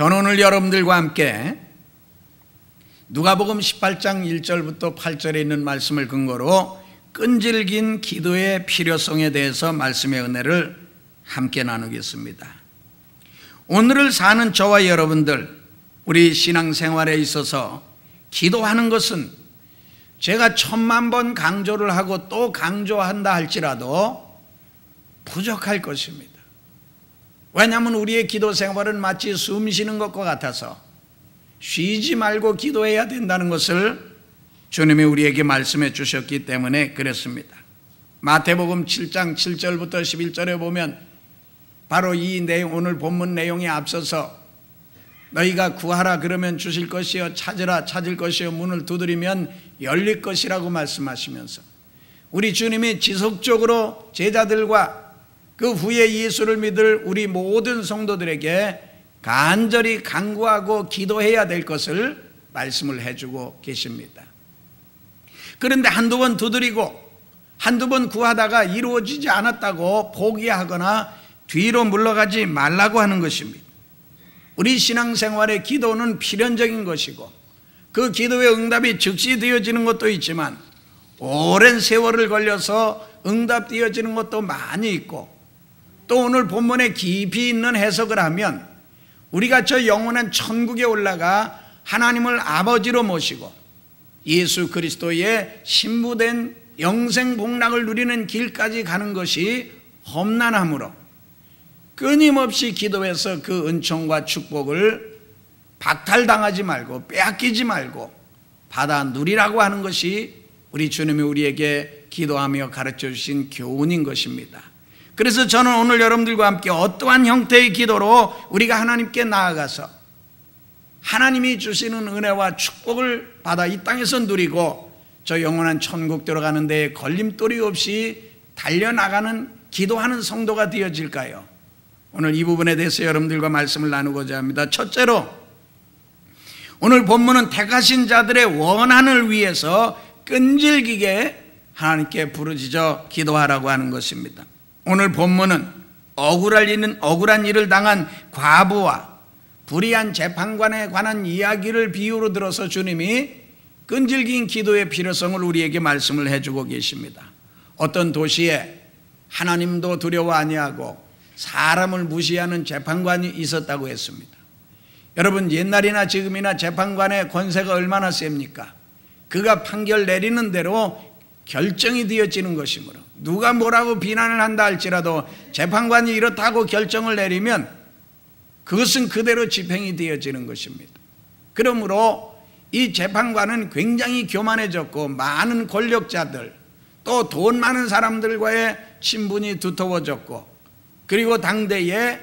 저는 오늘 여러분들과 함께 누가복음 18장 1절부터 8절에 있는 말씀을 근거로 끈질긴 기도의 필요성에 대해서 말씀의 은혜를 함께 나누겠습니다. 오늘을 사는 저와 여러분들, 우리 신앙생활에 있어서 기도하는 것은 제가 1000만 번 강조를 하고 또 강조한다 할지라도 부족할 것입니다. 왜냐하면 우리의 기도 생활은 마치 숨 쉬는 것과 같아서 쉬지 말고 기도해야 된다는 것을 주님이 우리에게 말씀해 주셨기 때문에 그렇습니다. 마태복음 7장 7절부터 11절에 보면 바로 이 내용, 오늘 본문 내용에 앞서서 너희가 구하라 그러면 주실 것이요, 찾으라 찾을 것이요, 문을 두드리면 열릴 것이라고 말씀하시면서 우리 주님이 지속적으로 제자들과 그 후에 예수를 믿을 우리 모든 성도들에게 간절히 간구하고 기도해야 될 것을 말씀을 해주고 계십니다. 그런데 한두 번 두드리고 한두 번 구하다가 이루어지지 않았다고 포기하거나 뒤로 물러가지 말라고 하는 것입니다. 우리 신앙생활의 기도는 필연적인 것이고 그 기도의 응답이 즉시 되어지는 것도 있지만 오랜 세월을 걸려서 응답되어지는 것도 많이 있고, 또 오늘 본문에 깊이 있는 해석을 하면 우리가 저 영원한 천국에 올라가 하나님을 아버지로 모시고 예수 그리스도의 신부된 영생 복락을 누리는 길까지 가는 것이 험난하므로 끊임없이 기도해서 그 은총과 축복을 박탈당하지 말고 빼앗기지 말고 받아 누리라고 하는 것이 우리 주님이 우리에게 기도하며 가르쳐 주신 교훈인 것입니다. 그래서 저는 오늘 여러분들과 함께 어떠한 형태의 기도로 우리가 하나님께 나아가서 하나님이 주시는 은혜와 축복을 받아 이 땅에서 누리고 저 영원한 천국 들어가는 데에 걸림돌이 없이 달려나가는 기도하는 성도가 되어질까요? 오늘 이 부분에 대해서 여러분들과 말씀을 나누고자 합니다. 첫째로, 오늘 본문은 택하신 자들의 원한을 위해서 끈질기게 하나님께 부르짖어 기도하라고 하는 것입니다. 오늘 본문은 억울한 일을 당한 과부와 불의한 재판관에 관한 이야기를 비유로 들어서 주님이 끈질긴 기도의 필요성을 우리에게 말씀을 해주고 계십니다. 어떤 도시에 하나님도 두려워 아니하고 사람을 무시하는 재판관이 있었다고 했습니다. 여러분, 옛날이나 지금이나 재판관의 권세가 얼마나 셉니까? 그가 판결 내리는 대로 결정이 되어지는 것이므로 누가 뭐라고 비난을 한다 할지라도 재판관이 이렇다고 결정을 내리면 그것은 그대로 집행이 되어지는 것입니다. 그러므로 이 재판관은 굉장히 교만해졌고 많은 권력자들, 또 돈 많은 사람들과의 친분이 두터워졌고, 그리고 당대에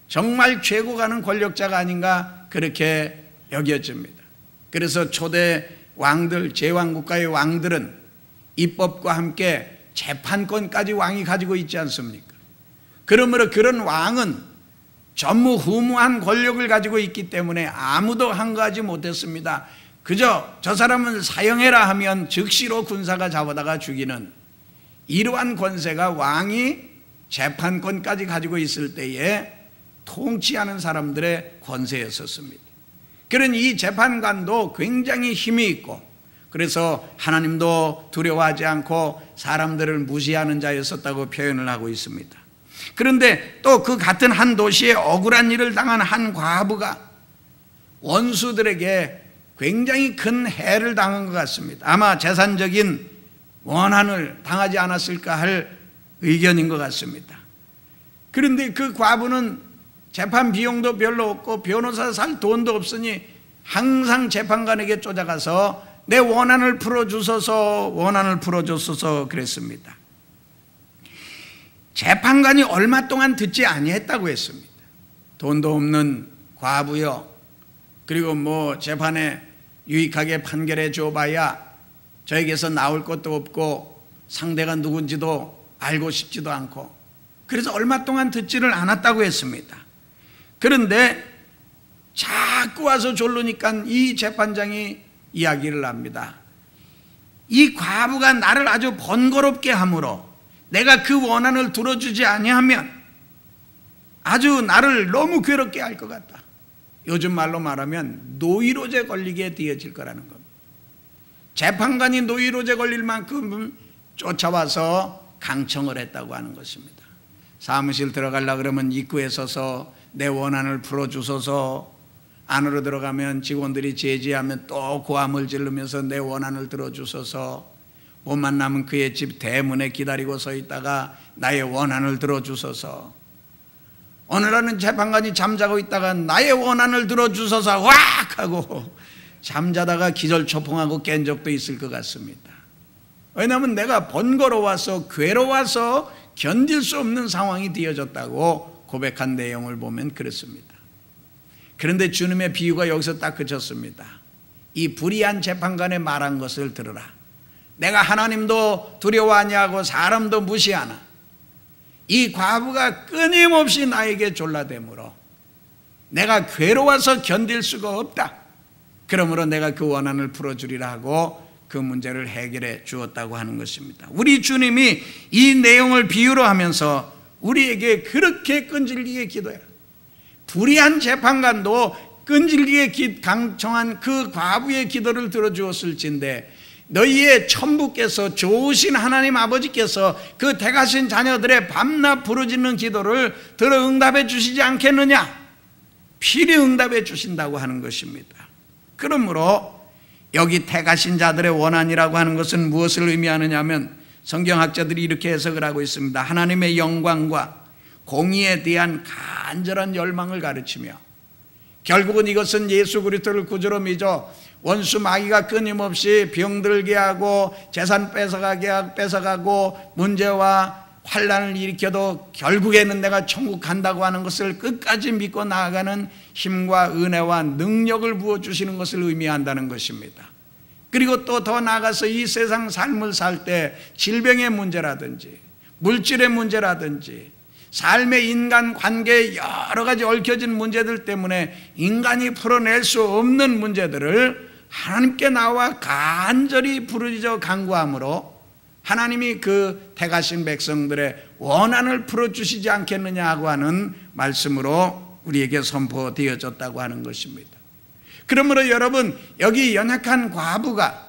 정말 최고 가는 권력자가 아닌가 그렇게 여겨집니다. 그래서 초대 왕들, 제왕국가의 왕들은 입법과 함께 재판권까지 왕이 가지고 있지 않습니까? 그러므로 그런 왕은 전무후무한 권력을 가지고 있기 때문에 아무도 항거하지 못했습니다. 그저 저 사람을 사형해라 하면 즉시로 군사가 잡아다가 죽이는 이러한 권세가 왕이 재판권까지 가지고 있을 때에 통치하는 사람들의 권세였었습니다. 그런 이 재판관도 굉장히 힘이 있고, 그래서 하나님도 두려워하지 않고 사람들을 무시하는 자였었다고 표현을 하고 있습니다. 그런데 또 그 같은 한 도시에 억울한 일을 당한 한 과부가 원수들에게 굉장히 큰 해를 당한 것 같습니다. 아마 재산적인 원한을 당하지 않았을까 할 의견인 것 같습니다. 그런데 그 과부는 재판 비용도 별로 없고 변호사 살 돈도 없으니 항상 재판관에게 쫓아가서 내 원한을 풀어주소서, 원한을 풀어주소서 그랬습니다. 재판관이 얼마 동안 듣지 아니했다고 했습니다. 돈도 없는 과부요, 그리고 뭐 재판에 유익하게 판결해 줘봐야 저에게서 나올 것도 없고 상대가 누군지도 알고 싶지도 않고, 그래서 얼마 동안 듣지를 않았다고 했습니다. 그런데 자꾸 와서 졸르니까 이 재판장이 이야기를 합니다. 이 과부가 나를 아주 번거롭게 하므로 내가 그 원한을 들어주지 아니하면 아주 나를 너무 괴롭게 할 것 같다. 요즘 말로 말하면 노이로제 걸리게 되어질 거라는 겁니다. 재판관이 노이로제 걸릴 만큼 쫓아와서 강청을 했다고 하는 것입니다. 사무실 들어가려고 그러면 입구에 서서 내 원한을 풀어주소서, 안으로 들어가면 직원들이 제지하면 또 고함을 지르면서 내 원한을 들어주소서, 못 만나면 그의 집 대문에 기다리고 서 있다가 나의 원한을 들어주소서, 오늘은 재판관이 잠자고 있다가 나의 원한을 들어주소서 확 하고 잠자다가 기절초풍하고 깬 적도 있을 것 같습니다. 왜냐하면 내가 번거로워서 괴로워서 견딜 수 없는 상황이 되어졌다고 고백한 내용을 보면 그렇습니다. 그런데 주님의 비유가 여기서 딱 그쳤습니다. 이 불의한 재판관의 말한 것을 들으라. 내가 하나님도 두려워하지 않고 사람도 무시하나 이 과부가 끊임없이 나에게 졸라대므로 내가 괴로워서 견딜 수가 없다. 그러므로 내가 그 원한을 풀어주리라 하고 그 문제를 해결해 주었다고 하는 것입니다. 우리 주님이 이 내용을 비유로 하면서 우리에게 그렇게 끈질기게 기도해라. 불의한 재판관도 끈질기게 강청한 그 과부의 기도를 들어주었을진데 너희의 천부께서 좋으신 하나님 아버지께서 그 택하신 자녀들의 밤낮 부르짖는 기도를 들어 응답해 주시지 않겠느냐? 필히 응답해 주신다고 하는 것입니다. 그러므로 여기 택하신 자들의 원한이라고 하는 것은 무엇을 의미하느냐 하면 성경학자들이 이렇게 해석을 하고 있습니다. 하나님의 영광과 공의에 대한 간절한 열망을 가르치며 결국은 이것은 예수 그리스도를 구주로 믿어 원수 마귀가 끊임없이 병들게 하고 재산 뺏어가고 문제와 환난을 일으켜도 결국에는 내가 천국 간다고 하는 것을 끝까지 믿고 나아가는 힘과 은혜와 능력을 부어주시는 것을 의미한다는 것입니다. 그리고 또 더 나아가서 이 세상 삶을 살 때 질병의 문제라든지 물질의 문제라든지 삶의 인간관계에 여러 가지 얽혀진 문제들 때문에 인간이 풀어낼 수 없는 문제들을 하나님께 나와 간절히 부르짖어 간구함으로 하나님이 그 택하신 백성들의 원한을 풀어주시지 않겠느냐 하고 하는 말씀으로 우리에게 선포되어졌다고 하는 것입니다. 그러므로 여러분, 여기 연약한 과부가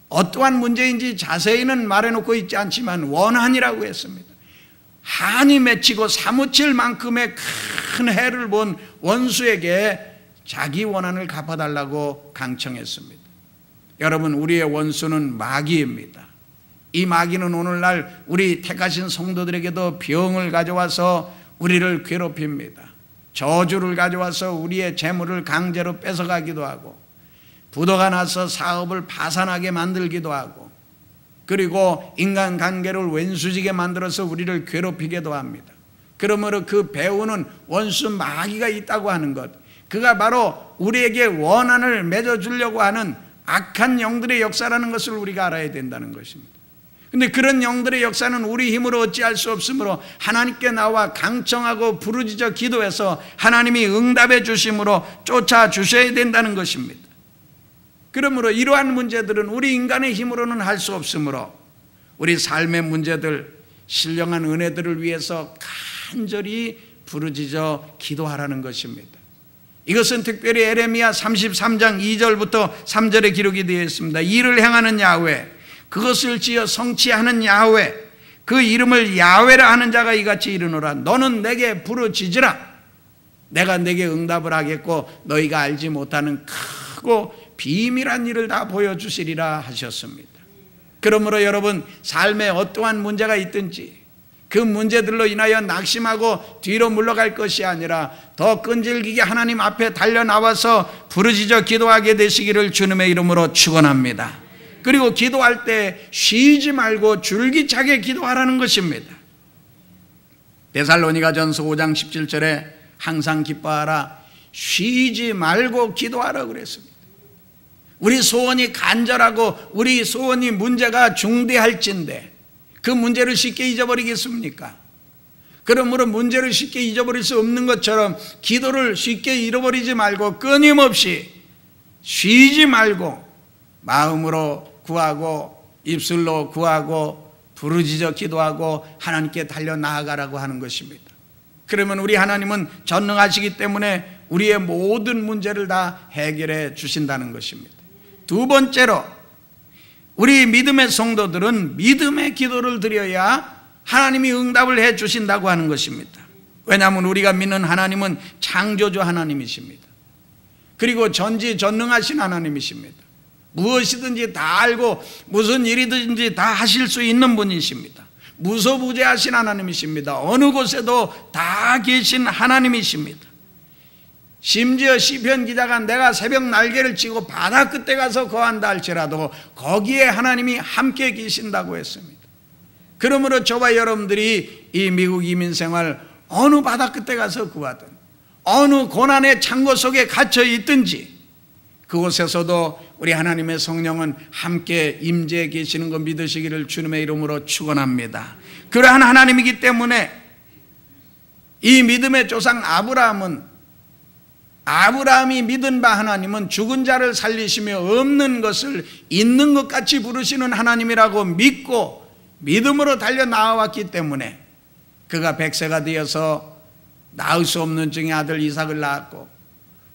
어떠한 문제인지 자세히는 말해놓고 있지 않지만 원한이라고 했습니다. 한이 맺히고 사무칠 만큼의 큰 해를 본 원수에게 자기 원한을 갚아달라고 강청했습니다. 여러분, 우리의 원수는 마귀입니다. 이 마귀는 오늘날 우리 택하신 성도들에게도 병을 가져와서 우리를 괴롭힙니다. 저주를 가져와서 우리의 재물을 강제로 뺏어가기도 하고 부도가 나서 사업을 파산하게 만들기도 하고 그리고 인간관계를 왼수지게 만들어서 우리를 괴롭히기도 합니다. 그러므로 그 배우는 원수 마귀가 있다고 하는 것, 그가 바로 우리에게 원한을 맺어주려고 하는 악한 영들의 역사라는 것을 우리가 알아야 된다는 것입니다. 그런데 그런 영들의 역사는 우리 힘으로 어찌할 수 없으므로 하나님께 나와 강청하고 부르짖어 기도해서 하나님이 응답해 주심으로 쫓아주셔야 된다는 것입니다. 그러므로 이러한 문제들은 우리 인간의 힘으로는 할 수 없으므로 우리 삶의 문제들, 신령한 은혜들을 위해서 간절히 부르짖어 기도하라는 것입니다. 이것은 특별히 에레미야 33장 2절부터 3절에 기록이 되어 있습니다. 이를 행하는 야훼, 그것을 지어 성취하는 야훼, 그 이름을 야훼라 하는 자가 이같이 이르노라. 너는 내게 부르짖으라. 내가 내게 응답을 하겠고 너희가 알지 못하는 크고 비밀한 일을 다 보여주시리라 하셨습니다. 그러므로 여러분, 삶에 어떠한 문제가 있든지 그 문제들로 인하여 낙심하고 뒤로 물러갈 것이 아니라 더 끈질기게 하나님 앞에 달려나와서 부르짖어 기도하게 되시기를 주님의 이름으로 축원합니다. 그리고 기도할 때 쉬지 말고 줄기차게 기도하라는 것입니다. 데살로니가전서 5장 17절에 항상 기뻐하라, 쉬지 말고 기도하라 그랬습니다. 우리 소원이 간절하고 우리 소원이 문제가 중대할진데 그 문제를 쉽게 잊어버리겠습니까? 그러므로 문제를 쉽게 잊어버릴 수 없는 것처럼 기도를 쉽게 잃어버리지 말고 끊임없이 쉬지 말고 마음으로 구하고 입술로 구하고 부르짖어 기도하고 하나님께 달려 나아가라고 하는 것입니다. 그러면 우리 하나님은 전능하시기 때문에 우리의 모든 문제를 다 해결해 주신다는 것입니다. 두 번째로, 우리 믿음의 성도들은 믿음의 기도를 드려야 하나님이 응답을 해 주신다고 하는 것입니다. 왜냐하면 우리가 믿는 하나님은 창조주 하나님이십니다. 그리고 전지전능하신 하나님이십니다. 무엇이든지 다 알고 무슨 일이든지 다 하실 수 있는 분이십니다. 무소부재하신 하나님이십니다. 어느 곳에도 다 계신 하나님이십니다. 심지어 시편 기자가 내가 새벽 날개를 치고 바다 끝에 가서 거한다 할지라도 거기에 하나님이 함께 계신다고 했습니다. 그러므로 저와 여러분들이 이 미국 이민 생활 어느 바다 끝에 가서 구하든 어느 고난의 창고 속에 갇혀 있든지 그곳에서도 우리 하나님의 성령은 함께 임재해 계시는 것 믿으시기를 주님의 이름으로 축원합니다. 그러한 하나님이기 때문에 이 믿음의 조상 아브라함이 믿은 바 하나님은 죽은 자를 살리시며 없는 것을 있는 것 같이 부르시는 하나님이라고 믿고 믿음으로 달려 나아왔기 때문에 그가 100세가 되어서 낳을 수 없는 중에 아들 이삭을 낳았고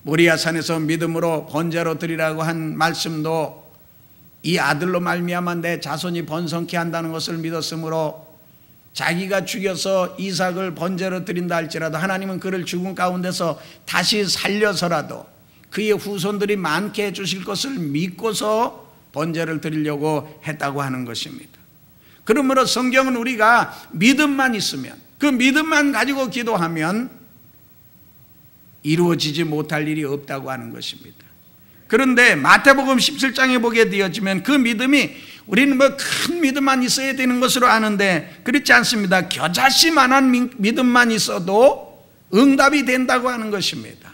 모리아산에서 믿음으로 번제로 드리라고 한 말씀도 이 아들로 말미암아 내 자손이 번성케 한다는 것을 믿었으므로 자기가 죽여서 이삭을 번제로 드린다 할지라도 하나님은 그를 죽은 가운데서 다시 살려서라도 그의 후손들이 많게 해주실 것을 믿고서 번제를 드리려고 했다고 하는 것입니다. 그러므로 성경은 우리가 믿음만 있으면, 그 믿음만 가지고 기도하면 이루어지지 못할 일이 없다고 하는 것입니다. 그런데 마태복음 17장에 보게 되어지면 그 믿음이 우리는 뭐 큰 믿음만 있어야 되는 것으로 아는데 그렇지 않습니다. 겨자씨만한 믿음만 있어도 응답이 된다고 하는 것입니다.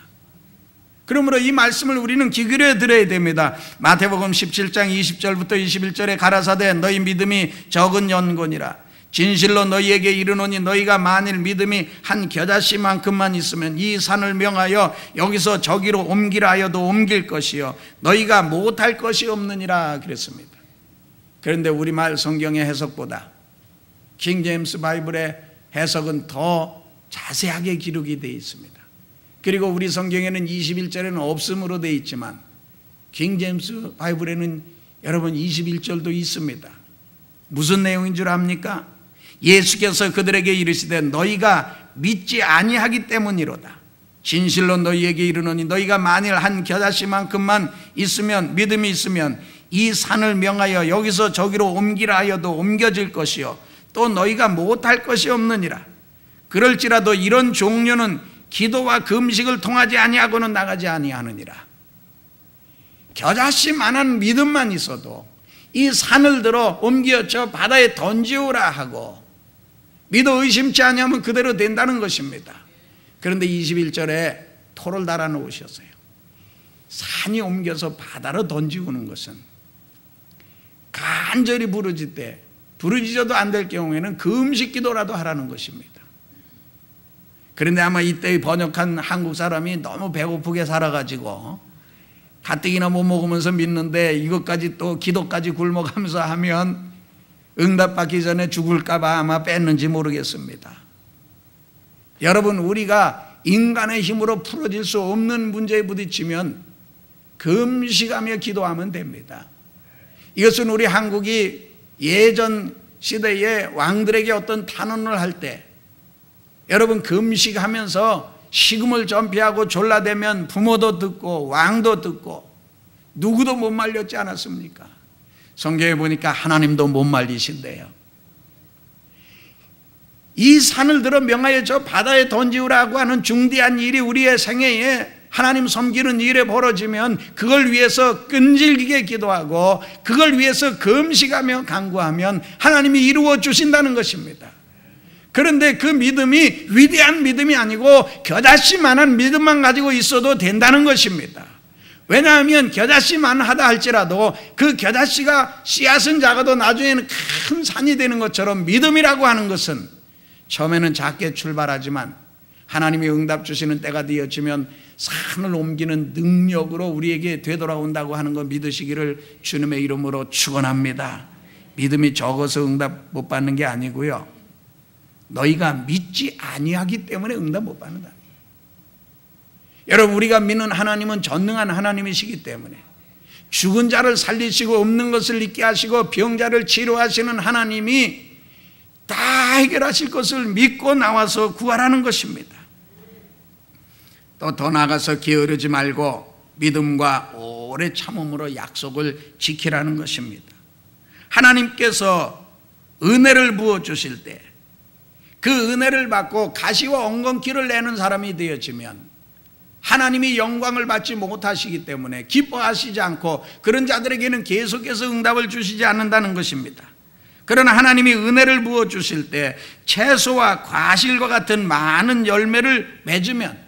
그러므로 이 말씀을 우리는 귀 기울여 들어야 됩니다. 마태복음 17장 20절부터 21절에 가라사대 너희 믿음이 적은 연고니라. 진실로 너희에게 이르노니 너희가 만일 믿음이 한 겨자씨만큼만 있으면 이 산을 명하여 여기서 저기로 옮기라 하여도 옮길 것이요 너희가 못할 것이 없느니라 그랬습니다. 그런데 우리말 성경의 해석보다 킹 제임스 바이블의 해석은 더 자세하게 기록이 되어 있습니다. 그리고 우리 성경에는 21절에는 없음으로 되어 있지만 킹 제임스 바이블에는 여러분 21절도 있습니다. 무슨 내용인 줄 압니까? 예수께서 그들에게 이르시되 너희가 믿지 아니하기 때문이로다. 진실로 너희에게 이르노니 너희가 만일 한 겨자씨만큼만 있으면 믿음이 있으면 이 산을 명하여 여기서 저기로 옮기라 하여도 옮겨질 것이요 또 너희가 못할 것이 없느니라. 그럴지라도 이런 종류는 기도와 금식을 통하지 아니하고는 나가지 아니하느니라. 겨자씨만한 믿음만 있어도 이 산을 들어 옮겨 저 바다에 던지우라 하고 믿어 의심치 아니하면 그대로 된다는 것입니다. 그런데 21절에 토를 달아 놓으셨어요. 산이 옮겨서 바다로 던지우는 것은 간절히 부르짖어도 안 될 경우에는 금식 기도라도 하라는 것입니다. 그런데 아마 이때 번역한 한국 사람이 너무 배고프게 살아가지고 가뜩이나 못 먹으면서 믿는데 이것까지 또 기도까지 굶어가면서 하면 응답받기 전에 죽을까 봐 아마 뺐는지 모르겠습니다. 여러분, 우리가 인간의 힘으로 풀어질 수 없는 문제에 부딪히면 금식하며 기도하면 됩니다. 이것은 우리 한국이 예전 시대에 왕들에게 어떤 탄원을 할 때 여러분 금식하면서 식음을 전폐하고 졸라대면 부모도 듣고 왕도 듣고 누구도 못 말렸지 않았습니까? 성경에 보니까 하나님도 못 말리신대요. 이 산을 들어 명하여 저 바다에 던지우라고 하는 중대한 일이 우리의 생애에 하나님 섬기는 일에 벌어지면 그걸 위해서 끈질기게 기도하고 그걸 위해서 금식하며 간구하면 하나님이 이루어 주신다는 것입니다. 그런데 그 믿음이 위대한 믿음이 아니고 겨자씨만한 믿음만 가지고 있어도 된다는 것입니다. 왜냐하면 겨자씨만 하다 할지라도 그 겨자씨가 씨앗은 작아도 나중에는 큰 산이 되는 것처럼 믿음이라고 하는 것은 처음에는 작게 출발하지만 하나님이 응답 주시는 때가 되어지면 산을 옮기는 능력으로 우리에게 되돌아온다고 하는 거 믿으시기를 주님의 이름으로 축원합니다. 믿음이 적어서 응답 못 받는 게 아니고요, 너희가 믿지 아니하기 때문에 응답 못 받는다. 여러분, 우리가 믿는 하나님은 전능한 하나님이시기 때문에 죽은 자를 살리시고 없는 것을 있게 하시고 병자를 치료하시는 하나님이 다 해결하실 것을 믿고 나와서 구하라는 것입니다. 또 더 나아가서 게으르지 말고 믿음과 오래 참음으로 약속을 지키라는 것입니다. 하나님께서 은혜를 부어주실 때 그 은혜를 받고 가시와 엉겅퀴를 내는 사람이 되어지면 하나님이 영광을 받지 못하시기 때문에 기뻐하시지 않고 그런 자들에게는 계속해서 응답을 주시지 않는다는 것입니다. 그러나 하나님이 은혜를 부어주실 때 채소와 과실과 같은 많은 열매를 맺으면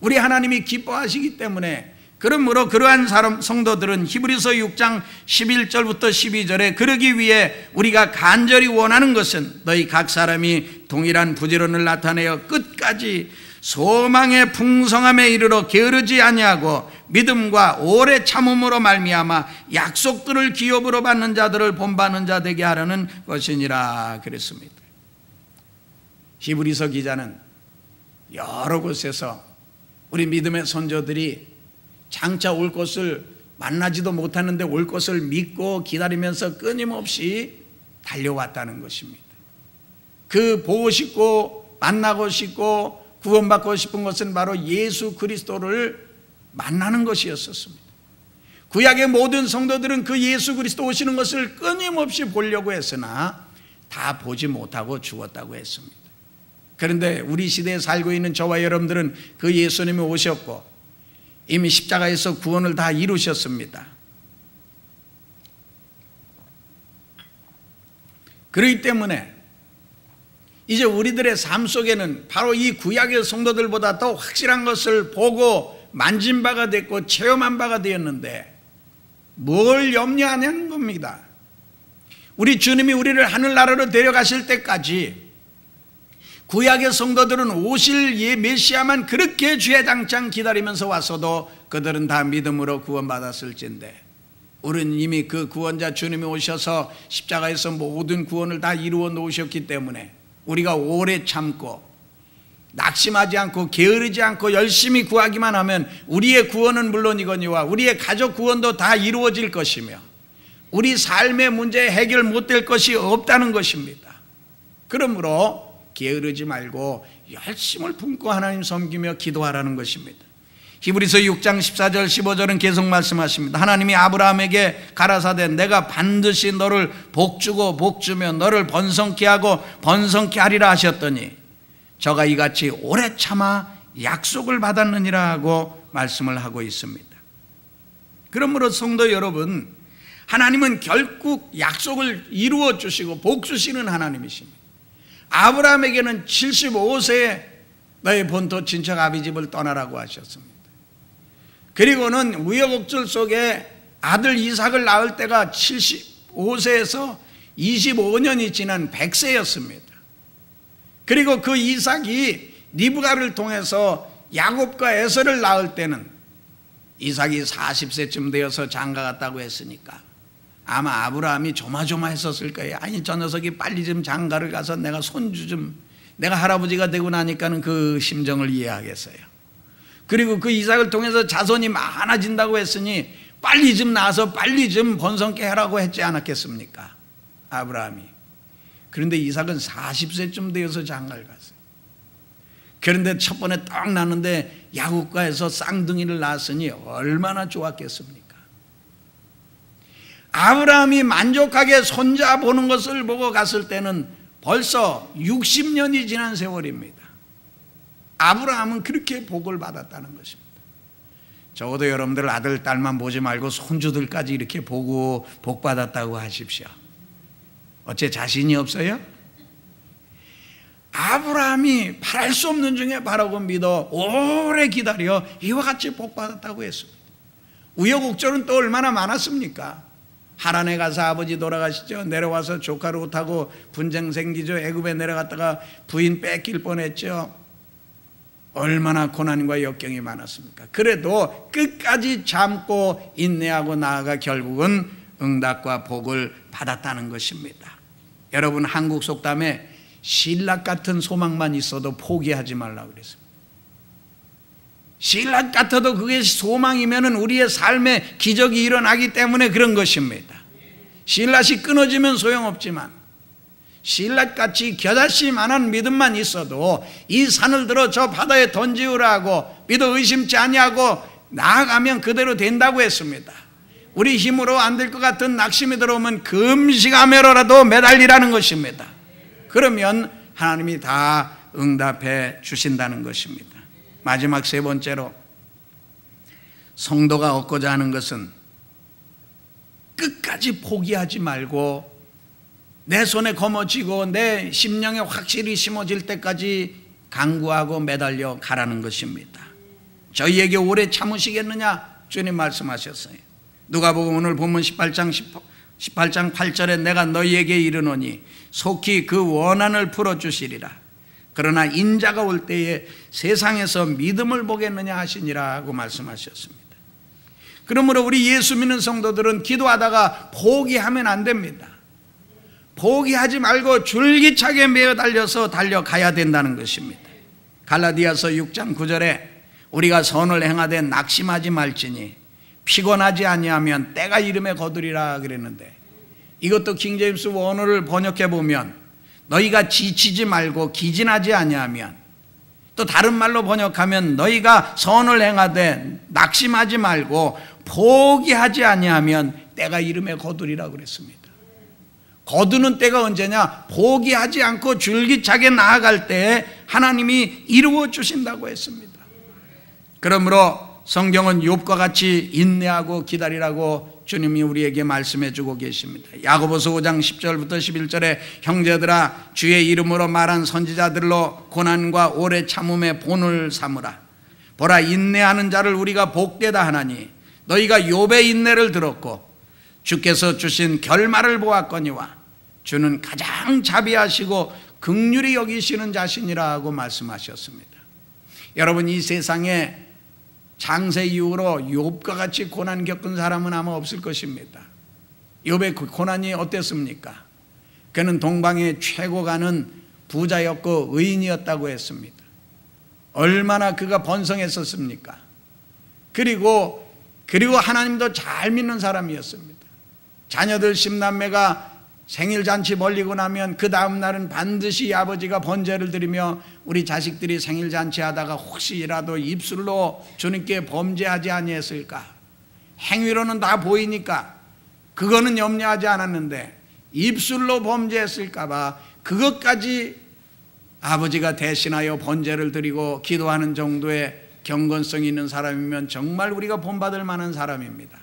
우리 하나님이 기뻐하시기 때문에, 그러므로 그러한 성도들은 히브리서 6장 11절부터 12절에 그러기 위해 우리가 간절히 원하는 것은 너희 각 사람이 동일한 부지런을 나타내어 끝까지 소망의 풍성함에 이르러 게으르지 아니하고 믿음과 오래 참음으로 말미암아 약속들을 기업으로 받는 자들을 본받는 자 되게 하려는 것이니라 그랬습니다. 히브리서 기자는 여러 곳에서 우리 믿음의 선조들이 장차 올 것을 만나지도 못하는데 올 것을 믿고 기다리면서 끊임없이 달려왔다는 것입니다. 그 보고 싶고 만나고 싶고 구원받고 싶은 것은 바로 예수 그리스도를 만나는 것이었었습니다. 구약의 모든 성도들은 그 예수 그리스도 오시는 것을 끊임없이 보려고 했으나 다 보지 못하고 죽었다고 했습니다. 그런데 우리 시대에 살고 있는 저와 여러분들은 그 예수님이 오셨고 이미 십자가에서 구원을 다 이루셨습니다. 그렇기 때문에 이제 우리들의 삶 속에는 바로 이 구약의 성도들보다 더 확실한 것을 보고 만진 바가 됐고 체험한 바가 되었는데 뭘 염려하냐는 겁니다. 우리 주님이 우리를 하늘나라로 데려가실 때까지 구약의 성도들은 오실 메시아만 그렇게 주야장창 기다리면서 왔어도 그들은 다 믿음으로 구원받았을진데 우리는 이미 그 구원자 주님이 오셔서 십자가에서 모든 구원을 다 이루어 놓으셨기 때문에 우리가 오래 참고 낙심하지 않고 게으르지 않고 열심히 구하기만 하면 우리의 구원은 물론이거니와 우리의 가족 구원도 다 이루어질 것이며 우리 삶의 문제 해결 못될 것이 없다는 것입니다. 그러므로 게으르지 말고 열심을 품고 하나님 섬기며 기도하라는 것입니다. 히브리서 6장 14절 15절은 계속 말씀하십니다. 하나님이 아브라함에게 가라사대 내가 반드시 너를 복주고 복주며 너를 번성케 하고 번성케 하리라 하셨더니 저가 이같이 오래 참아 약속을 받았느니라 하고 말씀을 하고 있습니다. 그러므로 성도 여러분, 하나님은 결국 약속을 이루어 주시고 복 주시는 하나님이십니다. 아브라함에게는 75세에 너의 본토 친척 아비집을 떠나라고 하셨습니다. 그리고는 우여곡절 속에 아들 이삭을 낳을 때가 75세에서 25년이 지난 100세였습니다. 그리고 그 이삭이 리브가를 통해서 야곱과 에서를 낳을 때는 이삭이 40세쯤 되어서 장가 갔다고 했으니까 아마 아브라함이 조마조마했었을 거예요. 아니 저 녀석이 빨리 좀 장가를 가서 내가 손주 좀, 내가 할아버지가 되고 나니까는 그 심정을 이해하겠어요. 그리고 그 이삭을 통해서 자손이 많아진다고 했으니 빨리 좀 나와서 빨리 좀 번성케 하라고 했지 않았겠습니까? 아브라함이. 그런데 이삭은 40세쯤 되어서 장가를 갔어요. 그런데 첫 번에 딱 낳는데 야곱과에서 쌍둥이를 낳았으니 얼마나 좋았겠습니까? 아브라함이 만족하게 손자 보는 것을 보고 갔을 때는 벌써 60년이 지난 세월입니다. 아브라함은 그렇게 복을 받았다는 것입니다. 적어도 여러분들 아들, 딸만 보지 말고 손주들까지 이렇게 보고 복 받았다고 하십시오. 어째 자신이 없어요? 아브라함이 바랄 수 없는 중에 바라고 믿어 오래 기다려 이와 같이 복 받았다고 했습니다. 우여곡절은 또 얼마나 많았습니까? 하란에 가서 아버지 돌아가시죠. 내려와서 조카 롯하고 분쟁 생기죠. 애굽에 내려갔다가 부인 뺏길 뻔했죠. 얼마나 고난과 역경이 많았습니까? 그래도 끝까지 참고 인내하고 나아가 결국은 응답과 복을 받았다는 것입니다. 여러분, 한국 속담에 신락 같은 소망만 있어도 포기하지 말라고 그랬습니다. 신라 같아도 그게 소망이면은 우리의 삶에 기적이 일어나기 때문에 그런 것입니다. 신라시 끊어지면 소용없지만 신라같이 겨자씨만한 믿음만 있어도 이 산을 들어 저 바다에 던지우라고 믿어 의심치 아니하고 나아가면 그대로 된다고 했습니다. 우리 힘으로 안 될 것 같은 낙심이 들어오면 금식하며라도 매달리라는 것입니다. 그러면 하나님이 다 응답해 주신다는 것입니다. 마지막 세 번째로, 성도가 얻고자 하는 것은 끝까지 포기하지 말고 내 손에 거머쥐고 내 심령에 확실히 심어질 때까지 간구하고 매달려 가라는 것입니다. 저희에게 오래 참으시겠느냐? 주님 말씀하셨어요. 누가복음 오늘 본문 18장 8절에 내가 너희에게 이르노니 속히 그 원한을 풀어주시리라. 그러나 인자가 올 때에 세상에서 믿음을 보겠느냐 하시니라고 말씀하셨습니다. 그러므로 우리 예수 믿는 성도들은 기도하다가 포기하면 안 됩니다. 포기하지 말고 줄기차게 매어 달려서 달려가야 된다는 것입니다. 갈라디아서 6장 9절에 우리가 선을 행하되 낙심하지 말지니 피곤하지 아니하면 때가 이름에 거두리라 그랬는데, 이것도 킹제임스 원어를 번역해 보면 너희가 지치지 말고 기진하지 아니하면, 또 다른 말로 번역하면 너희가 선을 행하되 낙심하지 말고 포기하지 아니하면 때가 이름에 거두리라 그랬습니다. 거두는 때가 언제냐? 포기하지 않고 줄기차게 나아갈 때에 하나님이 이루어 주신다고 했습니다. 그러므로 성경은 욥과 같이 인내하고 기다리라고 주님이 우리에게 말씀해 주고 계십니다. 야고보서 5장 10절부터 11절에 형제들아 주의 이름으로 말한 선지자들로 고난과 오래 참음의 본을 삼으라. 보라, 인내하는 자를 우리가 복되다 하나니 너희가 욥의 인내를 들었고 주께서 주신 결말을 보았거니와 주는 가장 자비하시고 긍휼히 여기시는 자신이라고 말씀하셨습니다. 여러분, 이 세상에 장세 이후로 욥과 같이 고난 겪은 사람은 아마 없을 것입니다. 욥의 그 고난이 어땠습니까? 그는 동방의 최고 가는 부자였고 의인이었다고 했습니다. 얼마나 그가 번성했었습니까? 그리고 하나님도 잘 믿는 사람이었습니다. 자녀들 10남매가 생일잔치 벌리고 나면 그 다음 날은 반드시 아버지가 번제를 드리며 우리 자식들이 생일잔치 하다가 혹시라도 입술로 주님께 범죄하지 아니했을까, 행위로는 다 보이니까 그거는 염려하지 않았는데 입술로 범죄했을까 봐 그것까지 아버지가 대신하여 번제를 드리고 기도하는 정도의 경건성이 있는 사람이면 정말 우리가 본받을 만한 사람입니다.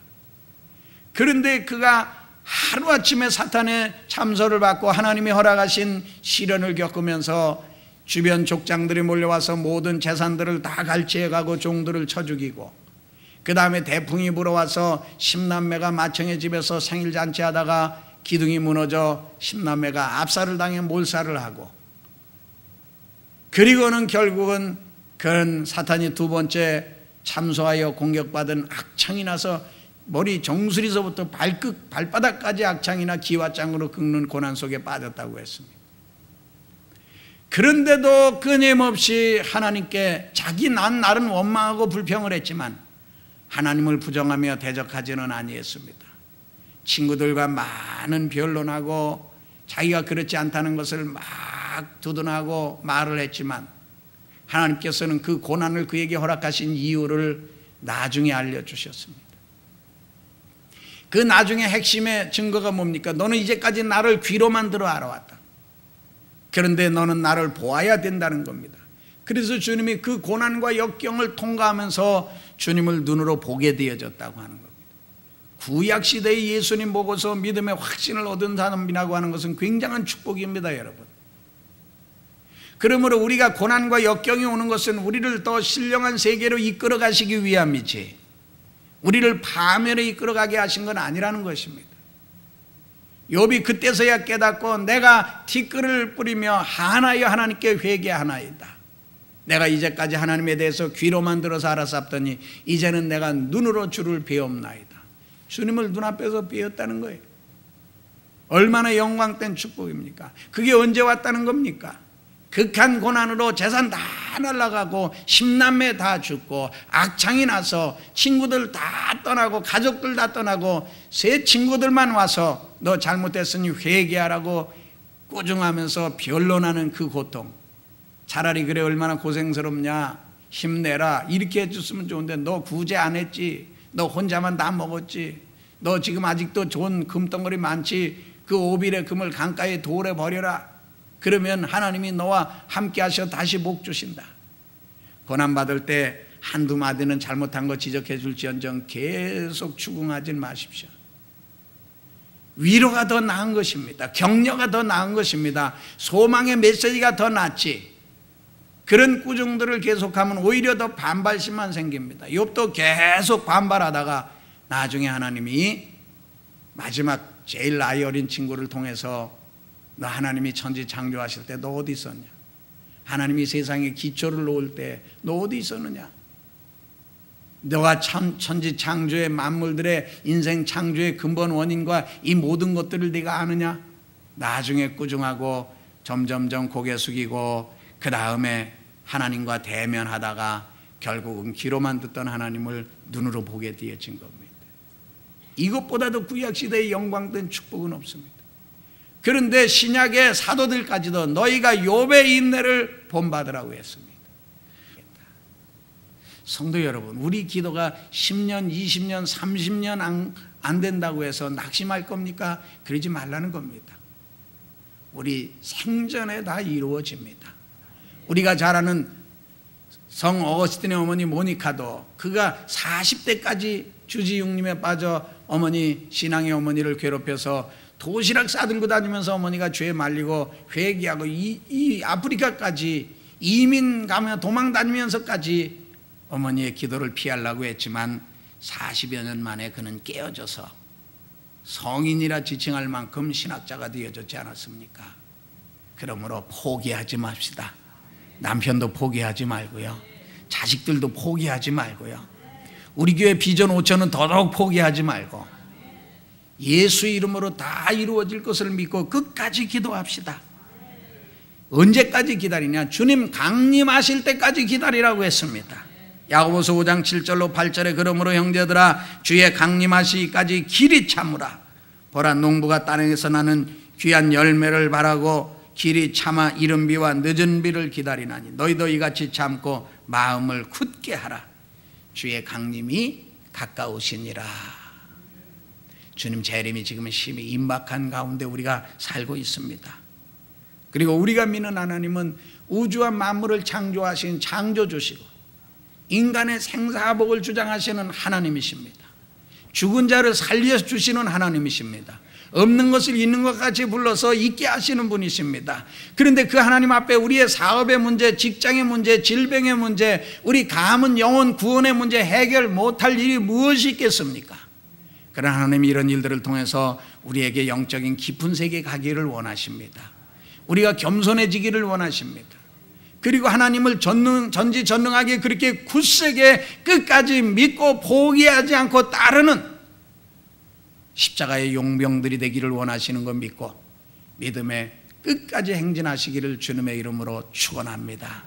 그런데 그가 하루아침에 사탄의 참소를 받고 하나님이 허락하신 시련을 겪으면서 주변 족장들이 몰려와서 모든 재산들을 다 갈취해가고 종들을 쳐 죽이고, 그 다음에 대풍이 불어와서 10남매가 마청의 집에서 생일잔치 하다가 기둥이 무너져 10남매가 압살을 당해 몰살을 하고, 그리고는 결국은 그런 사탄이 두 번째 참소하여 공격받은 악창이 나서 머리 정수리서부터 발바닥까지 악창이나 기와장으로 긁는 고난 속에 빠졌다고 했습니다. 그런데도 끊임없이 하나님께 자기 나름 원망하고 불평을 했지만 하나님을 부정하며 대적하지는 아니했습니다. 친구들과 많은 변론하고 자기가 그렇지 않다는 것을 막 두둔하고 말을 했지만 하나님께서는 그 고난을 그에게 허락하신 이유를 나중에 알려주셨습니다. 그 나중에 핵심의 증거가 뭡니까? 너는 이제까지 나를 귀로만 들어 알아왔다. 그런데 너는 나를 보아야 된다는 겁니다. 그래서 주님이 그 고난과 역경을 통과하면서 주님을 눈으로 보게 되어졌다고 하는 겁니다. 구약시대의 예수님 보고서 믿음의 확신을 얻은 사람이라고 하는 것은 굉장한 축복입니다, 여러분. 그러므로 우리가 고난과 역경이 오는 것은 우리를 더 신령한 세계로 이끌어 가시기 위함이지 우리를 파멸에 이끌어가게 하신 건 아니라는 것입니다. 욥이 그때서야 깨닫고 내가 티끌을 뿌리며 하나여 하나님께 회개하나이다. 내가 이제까지 하나님에 대해서 귀로만 들어서 알았었더니 이제는 내가 눈으로 주를 배옵나이다. 주님을 눈앞에서 배웠다는 거예요. 얼마나 영광된 축복입니까? 그게 언제 왔다는 겁니까? 극한 고난으로 재산 다 날아가고 10남매 다 죽고 악창이 나서 친구들 다 떠나고 가족들 다 떠나고 새 친구들만 와서 너 잘못했으니 회개하라고 꾸중하면서 변론하는 그 고통. 차라리 그래 얼마나 고생스럽냐, 힘내라 이렇게 해줬으면 좋은데 너 구제 안 했지, 너 혼자만 다 먹었지, 너 지금 아직도 좋은 금덩어리 많지, 그 오빌의 금을 강가에 돌에 버려라. 그러면 하나님이 너와 함께 하셔 다시 복 주신다. 고난받을 때 한두 마디는 잘못한 거 지적해 줄지언정 계속 추궁하지 마십시오. 위로가 더 나은 것입니다. 격려가 더 나은 것입니다. 소망의 메시지가 더 낫지. 그런 꾸중들을 계속하면 오히려 더 반발심만 생깁니다. 욥도 계속 반발하다가 나중에 하나님이 마지막 제일 나이 어린 친구를 통해서 너 하나님이 천지 창조하실 때 너 어디 있었냐? 하나님이 세상에 기초를 놓을 때 너 어디 있었느냐? 너가 천지 창조의 만물들의 인생 창조의 근본 원인과 이 모든 것들을 네가 아느냐? 나중에 꾸중하고 점점점 고개 숙이고 그 다음에 하나님과 대면하다가 결국은 귀로만 듣던 하나님을 눈으로 보게 되어진 겁니다. 이것보다도 구약시대의 영광된 축복은 없습니다. 그런데 신약의 사도들까지도 너희가 욥의 인내를 본받으라고 했습니다. 성도 여러분, 우리 기도가 10년, 20년, 30년 안 된다고 해서 낙심할 겁니까? 그러지 말라는 겁니다. 우리 생전에 다 이루어집니다. 우리가 잘 아는 성 어거스틴의 어머니 모니카도 그가 40대까지 주지육림에 빠져 어머니, 신앙의 어머니를 괴롭혀서 도시락 싸들고 다니면서 어머니가 죄에 말리고 회개하고 이 아프리카까지 이민 가며 도망 다니면서까지 어머니의 기도를 피하려고 했지만 40여 년 만에 그는 깨어져서 성인이라 지칭할 만큼 신학자가 되어졌지 않았습니까? 그러므로 포기하지 맙시다. 남편도 포기하지 말고요, 자식들도 포기하지 말고요, 우리 교회 비전 5천은 더더욱 포기하지 말고 예수 이름으로 다 이루어질 것을 믿고 끝까지 기도합시다. 언제까지 기다리냐? 주님 강림하실 때까지 기다리라고 했습니다. 야고보서 5장 7절로 8절에 그러므로 형제들아 주의 강림하시기까지 길이 참으라. 보라 농부가 땅에서 나는 귀한 열매를 바라고 길이 참아 이른 비와 늦은 비를 기다리나니 너희도 이같이 참고 마음을 굳게 하라. 주의 강림이 가까우시니라. 주님 재림이 지금은 심히 임박한 가운데 우리가 살고 있습니다. 그리고 우리가 믿는 하나님은 우주와 만물을 창조하신 창조주시고 인간의 생사복을 주장하시는 하나님이십니다. 죽은 자를 살려주시는 하나님이십니다. 없는 것을 있는 것 같이 불러서 있게 하시는 분이십니다. 그런데 그 하나님 앞에 우리의 사업의 문제, 직장의 문제, 질병의 문제, 우리 가문 영혼 구원의 문제 해결 못할 일이 무엇이 있겠습니까? 그러나 하나님이 이런 일들을 통해서 우리에게 영적인 깊은 세계에 가기를 원하십니다. 우리가 겸손해지기를 원하십니다. 그리고 하나님을 전지전능하게 그렇게 굳세게 끝까지 믿고 포기하지 않고 따르는 십자가의 용병들이 되기를 원하시는 것 믿고 믿음의 끝까지 행진하시기를 주님의 이름으로 축원합니다.